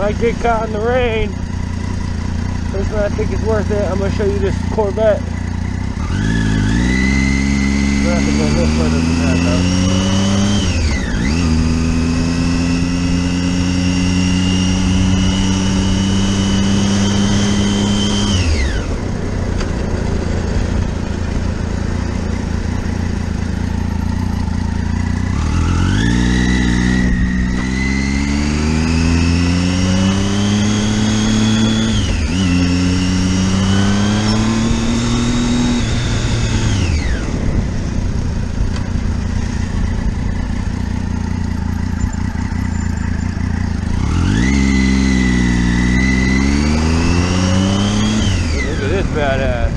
Might get caught in the rain. Personally, I think it's worth it. I'm going to show you this Corvette. We'll have to go a little further than that, though. Badass.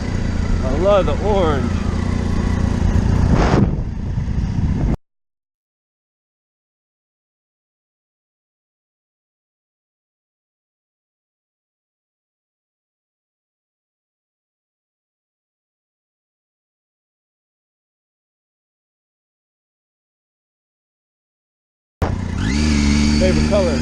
I love the orange. Favorite color?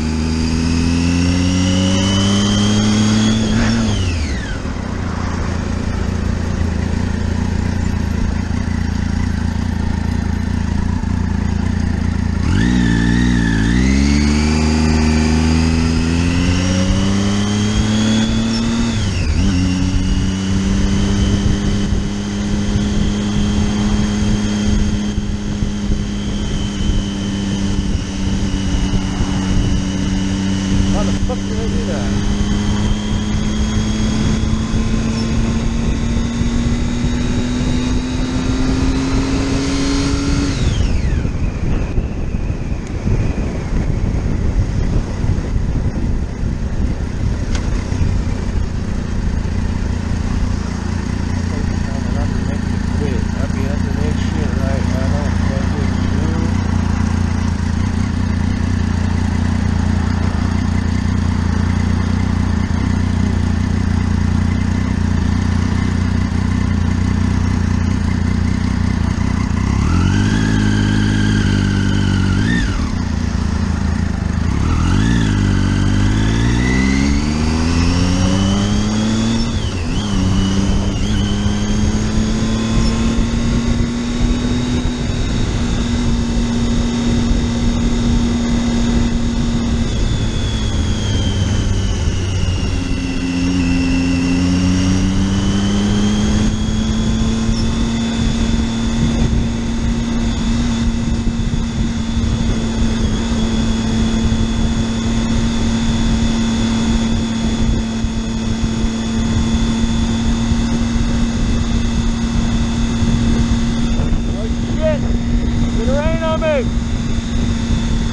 How the fuck did I do that?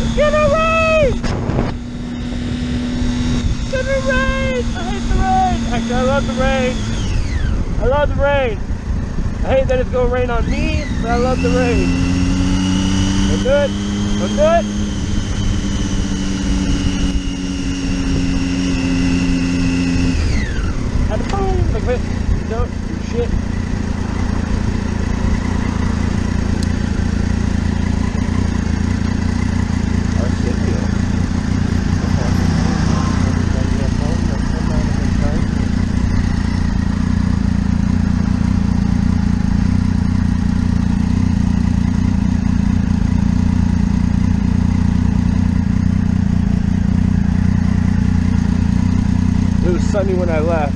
It's gonna rain! It's gonna rain! I hate the rain! Actually, I love the rain. I love the rain. I hate that it's gonna rain on me, but I love the rain. We're good? We're good? Had to boom! Like this. Don't do shit. It was sunny when I left.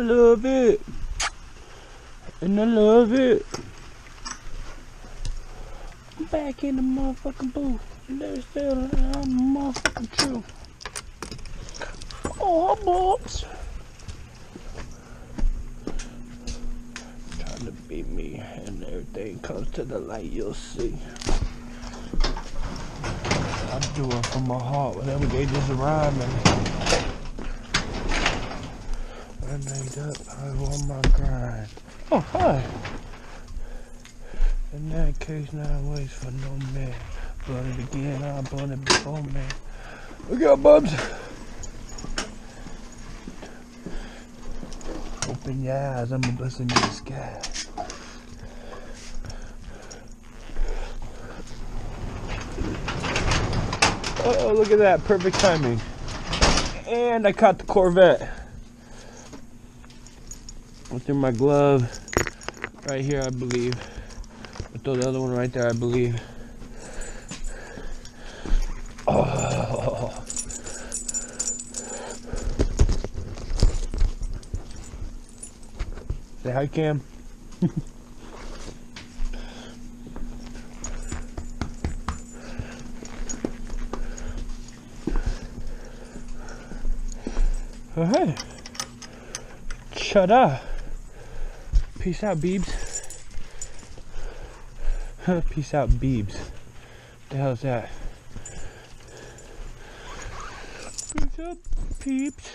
love it. And I love it. I'm back in the motherfucking booth. And there's still I'm motherfucking true. Oh, bops. Trying to beat me, and everything comes to the light, you'll see. I do it from my heart whenever they just arrive, man. I made up, I on my grind. Oh, hi. In that case, now I wait for no man. Blood it again, I'll blood it before, man. Look out, bubs. Open your eyes, I'm a blessing in disguise. Oh, look at that, perfect timing. And I caught the Corvette. Went through my glove, right here I believe. I throw the other one right there, I believe. Oh. Say hi, Cam. Oh, hey. Shut-up. Peace out, Beebs. Peace out, Beebs. What the hell is that? Peace out, peeps.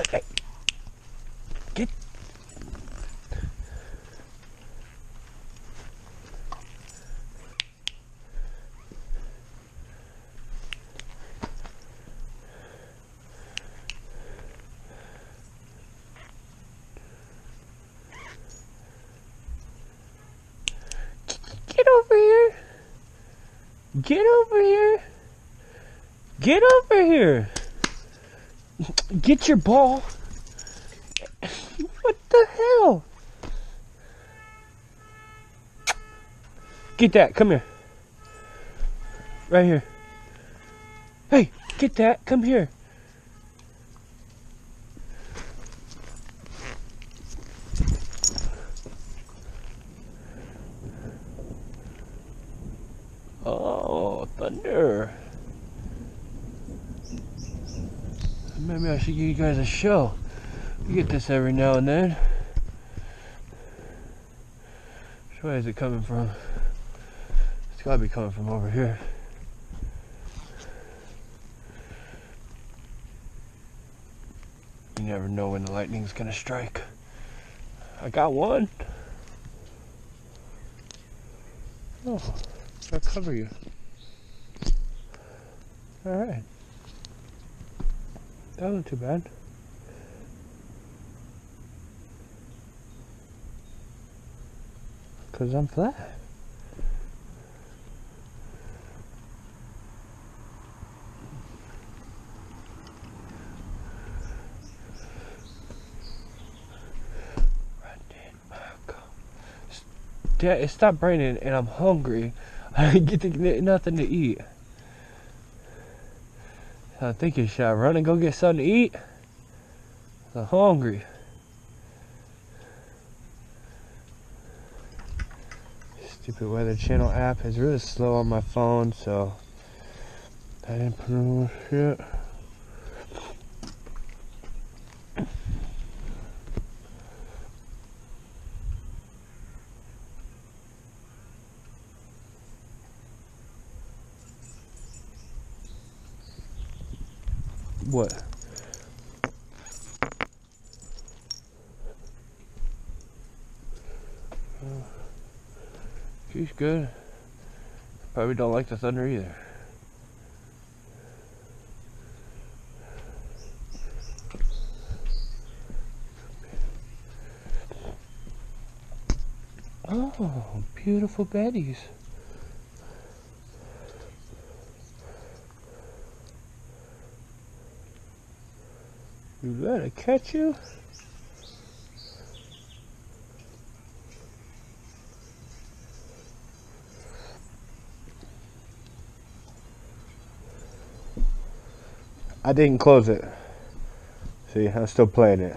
Hey. Get. Get over here. Get over here. Get over here. Get your ball. What the hell? Get that. Come here. Right here. Hey, get that. Come here. Oh, thunder. Maybe I should give you guys a show. We get this every now and then. Which way is it coming from? It's gotta be coming from over here. You never know when the lightning's gonna strike. I got one. Oh, I'll cover you. Alright. That wasn't too bad. Cause I'm flat. Dad, it stopped raining and I'm hungry. I get nothing to eat. So I'm thinking, should I run and go get something to eat? I'm hungry. Stupid Weather Channel app is really slow on my phone, so I didn't put on shit. What? She's good. Probably don't like the thunder either. Oh, beautiful Betties. You let it catch you? I didn't close it. See, I'm still playing it.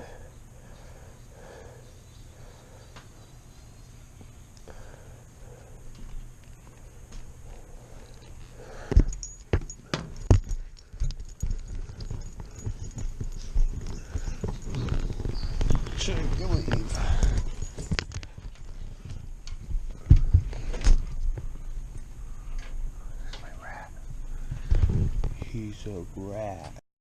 He's a rat.